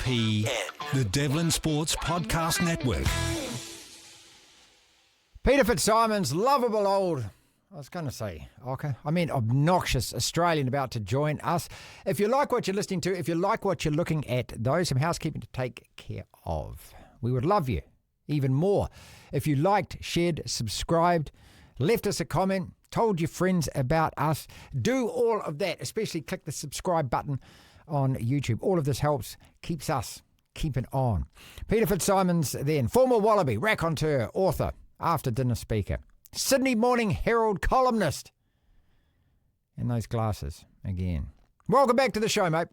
DSPN, the Devlin Sports Podcast Network. Peter FitzSimons, lovable old, I was going to say, okay, I mean obnoxious Australian about to join us. If you like what you're listening to, if you like what you're looking at, though, some housekeeping to take care of. We would love you even more if you liked, shared, subscribed, left us a comment, told your friends about us. Do all of that, especially click the subscribe button on YouTube. All of this helps, keeps us keeping on. Peter FitzSimons then, former Wallaby, raconteur, author, after-dinner speaker, Sydney Morning Herald columnist. And those glasses again. Welcome back to the show, mate.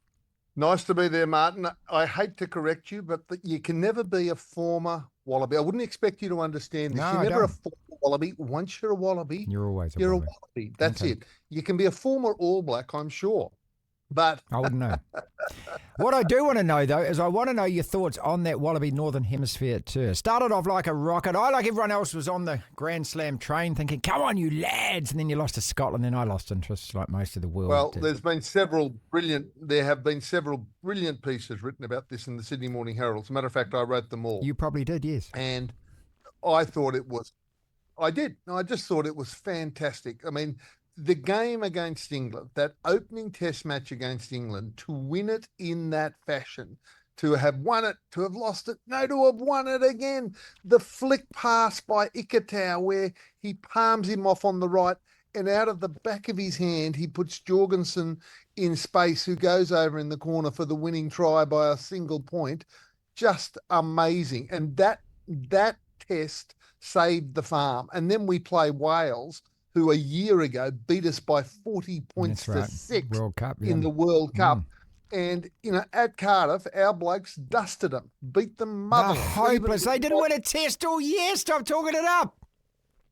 Nice to be there, Martin. I hate to correct you, but you can never be a former Wallaby. I wouldn't expect you to understand this. No, You're I never a don't. former Wallaby. Once you're a Wallaby, You're always a you're Wallaby. a Wallaby. That's Okay. it. You can be a former All Black, I'm sure. But I wouldn't know. What I do want to know, though, is I want to know your thoughts on that Wallaby Northern Hemisphere tour. Started off like a rocket. I, like everyone else, was on the Grand Slam train thinking, come on, you lads. And then you lost to Scotland. Then I lost interest like most of the world well, did. there have been several brilliant pieces written about this in the Sydney Morning Herald. As a matter of fact, I wrote them all. You probably did, yes. And I thought it was, I did. I just thought it was fantastic. I mean, the game against England, that opening test match against England, to win it in that fashion, to have won it, to have lost it, no, to have won it again. The flick pass by Ikitau where he palms him off on the right and out of the back of his hand, he puts Jorgensen in space, who goes over in the corner for the winning try by a single point. Just amazing. And that test saved the farm. And then we play Wales, who a year ago beat us by 40 points to 6 World Cup, in the World Cup. And, at Cardiff, our blokes dusted them, beat them They're motherless. hopeless. They didn't win a test all year. Stop talking it up.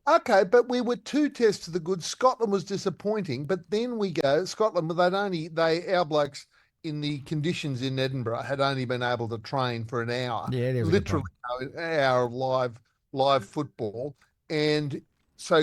Okay, but we were 2 tests to the good. Scotland was disappointing, but then we go, Scotland, our blokes in the conditions in Edinburgh had only been able to train for an hour. Yeah, there was literally an hour of live football. And so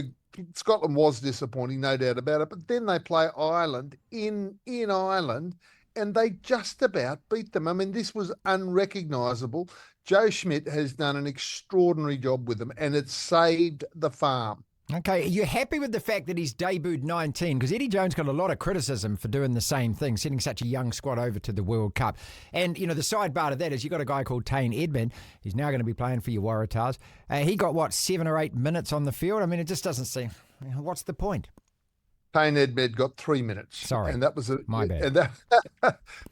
Scotland was disappointing, no doubt about it. But then they play Ireland in Ireland, and they just about beat them. I mean, this was unrecognisable. Joe Schmidt has done an extraordinary job with them, and it saved the farm. Okay, are you happy with the fact that he's debuted 19? Because Eddie Jones got a lot of criticism for doing the same thing, sending such a young squad over to the World Cup. And, the sidebar to that is you've got a guy called Tane Edmed. He's now going to be playing for your Waratahs. He got, 7 or 8 minutes on the field? I mean, it just doesn't seem... What's the point? Tane Edmed got 3 minutes. Sorry, and that was my bad. And that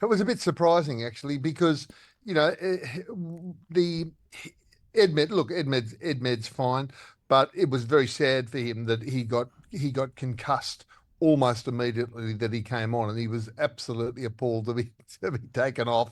was a bit surprising, actually, because, the Edmed's fine. But it was very sad for him that he got concussed almost immediately that he came on, and he was absolutely appalled to be taken off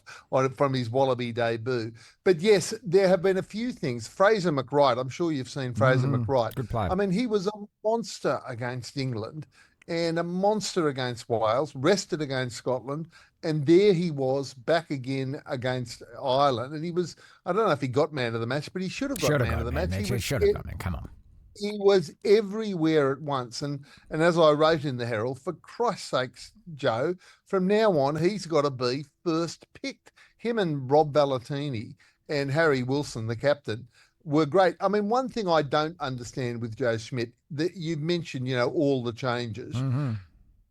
from his Wallaby debut. But yes, there have been a few things. Fraser McReight, I'm sure you've seen Fraser McReight. Good player. I mean, he was a monster against England and a monster against Wales, rested against Scotland, and there he was back again against Ireland. And he was, I don't know if he got man of the match, but he should have got man of the match. He should have got man. Come on. He was everywhere at once. And as I wrote in the Herald, for Christ's sakes, Joe, from now on, he's got to be first picked. Him and Rob Valentini and Harry Wilson, the captain, were great. I mean, one thing I don't understand with Joe Schmidt, that you mentioned, all the changes. Mm-hmm.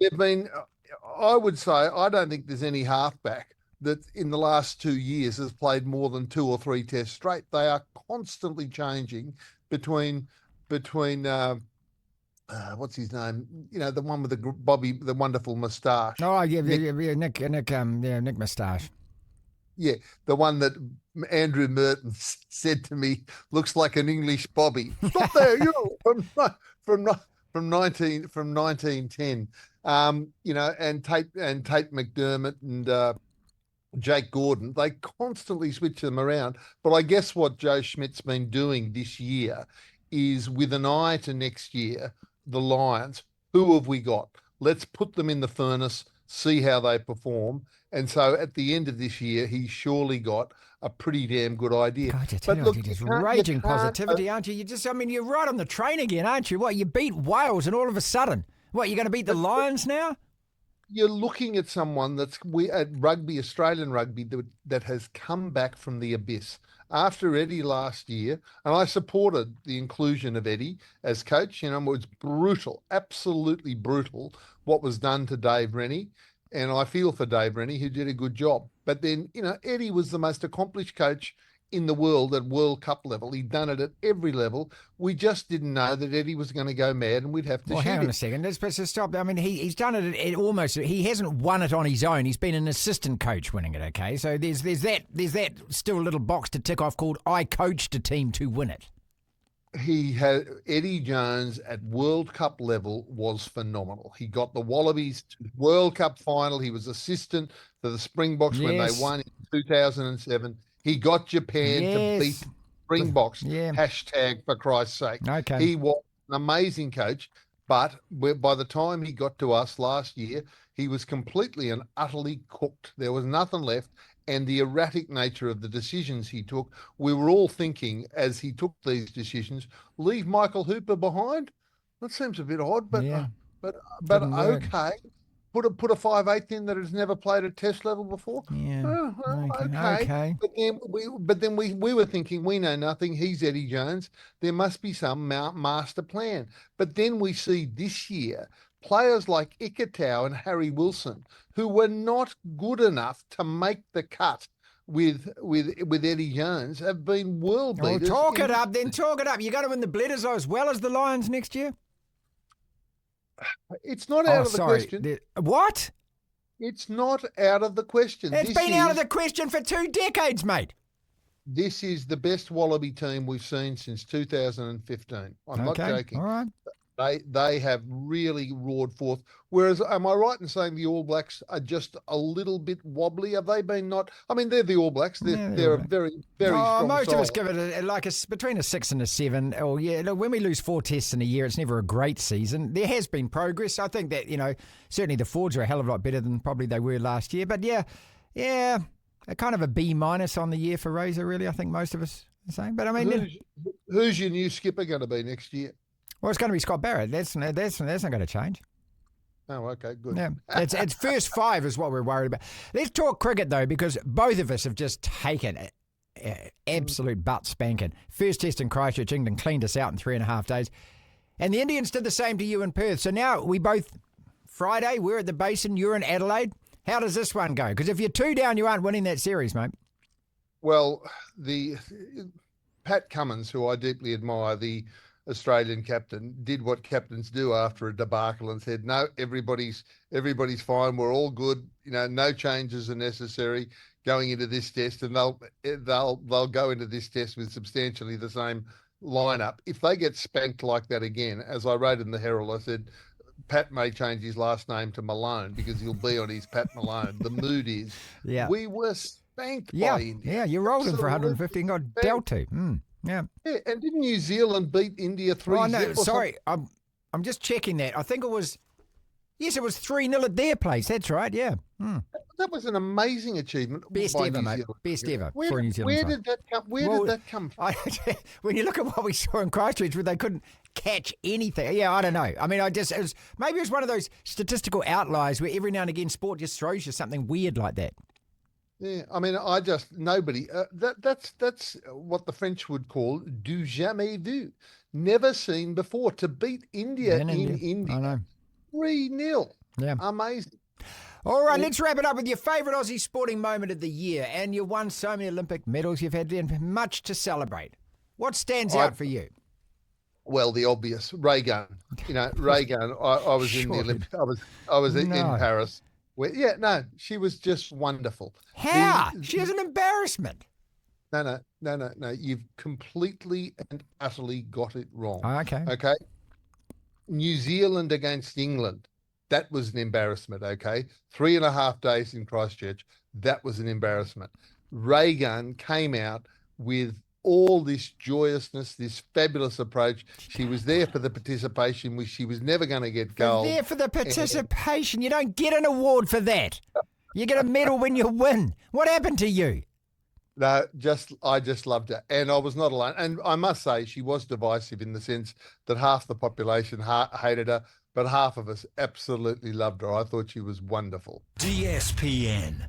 There've been, I would say, I don't think there's any halfback that in the last 2 years has played more than 2 or 3 tests straight. They are constantly changing between what's his name? The one with the wonderful moustache. Oh yeah, Nick Moustache. Yeah, the one that Andrew Merton said to me looks like an English Bobby. Stop there, from 1910. And Tate McDermott and Jake Gordon, they constantly switch them around. But I guess what Joe Schmidt's been doing this year is, with an eye to next year, the Lions, who have we got? Let's put them in the furnace, see how they perform. And so at the end of this year, he's surely got a pretty damn good idea. God, you're just raging positivity, aren't you? You're right on the train again, aren't you? What, you beat Wales and all of a sudden, you're going to beat the Lions now? you're looking at someone that's at rugby, Australian rugby, that has come back from the abyss after Eddie last year. And I supported the inclusion of Eddie as coach. You know, it was brutal, absolutely brutal what was done to Dave Rennie. And I feel for Dave Rennie, who did a good job. But then, you know, Eddie was the most accomplished coach in the world at World Cup level. He'd done it at every level. We just didn't know that Eddie was going to go mad and we'd have to shoot hang on him. a second. Let's stop. I mean, he's done it at almost. He hasn't won it on his own. He's been an assistant coach winning it. Okay, so there's that still a little box to tick off called I coached a team to win it. He had Eddie Jones at World Cup level was phenomenal. He got the Wallabies to the World Cup final. He was assistant to the Springboks when they won in 2007. He got Japan to beat Springboks. Hashtag for Christ's sake. Okay. He was an amazing coach, but by the time he got to us last year, he was completely and utterly cooked. There was nothing left. And the erratic nature of the decisions he took, we were all thinking as he took these decisions, leave Michael Hooper behind? That seems a bit odd, but okay. Put a 5'8" in that has never played at Test level before. Yeah. Okay. But then we were thinking, we know nothing. He's Eddie Jones. There must be some master plan. But then we see this year players like Ikitau and Harry Wilson, who were not good enough to make the cut with Eddie Jones, have been world beaters. Talk it up. You're going to win the Bledisloe as well as the Lions next year? It's not out of the question. What? It's not out of the question. It's been out of the question for 2 decades, mate. This is the best Wallaby team we've seen since 2015. I'm not joking. All right. They have really roared forth. Whereas, am I right in saying the All Blacks are just a little bit wobbly? Have they been not? I mean, they're the All Blacks. They're a very, very strong most side. of us give it between a 6 and a 7. Oh, yeah. Look, when we lose 4 tests in a year, it's never a great season. There has been progress. I think that, certainly the Fords are a hell of a lot better than probably they were last year. But yeah, a kind of a B- on the year for Razor, really. I think most of us are the same. But I mean, who's your new skipper going to be next year? Well, it's going to be Scott Barrett. That's not going to change. Oh, okay, good. Yeah, it's first 5 is what we're worried about. Let's talk cricket, though, because both of us have just taken absolute butt spanking. First test in Christchurch, England cleaned us out in 3.5 days. And the Indians did the same to you in Perth. So now we both, Friday, we're at the Basin, you're in Adelaide. How does this one go? Because if you're 2 down, you aren't winning that series, mate. Well, the Pat Cummins, who I deeply admire, the Australian captain, did what captains do after a debacle and said, no, everybody's fine. We're all good. No changes are necessary going into this test, and they'll go into this test with substantially the same lineup. If they get spanked like that again, as I wrote in the Herald, I said, Pat may change his last name to Malone because he'll be on his Pat Malone. The mood is, we were spanked by India. Yeah, you rolled him for 150 and got dealt to. Yeah, and didn't New Zealand beat India 3-0? Oh, no, sorry. I'm just checking that. I think it was 3-0 at their place. That's right, yeah. That was an amazing achievement. Best ever, mate. Best ever for New Zealand. Where did that come? Did that come from? When you look at what we saw in Christchurch, where they couldn't catch anything. Yeah, I don't know. I mean, maybe it was one of those statistical outliers where every now and again sport just throws you something weird like that. Yeah, I mean, nobody. That's what the French would call du jamais vu, never seen before. To beat India in India, I know. 3-0. Yeah, amazing. All right, let's wrap it up with your favourite Aussie sporting moment of the year. And you won so many Olympic medals. You've had much to celebrate. What stands out for you? Well, the obvious, Raygun. Raygun. I was in the Olympics. I was in Paris. She was just wonderful. How? She is an embarrassment. No. You've completely and utterly got it wrong. Oh, okay. Okay. New Zealand against England. That was an embarrassment. Okay. 3.5 days in Christchurch. That was an embarrassment. Raygun came out with all this joyousness, this fabulous approach. She was there for the participation. She was never going to get gold. There for the participation. You don't get an award for that. You get a medal when you win. What happened to you? No, I just loved her. And I was not alone. And I must say, she was divisive in the sense that half the population hated her, but half of us absolutely loved her. I thought she was wonderful. DSPN.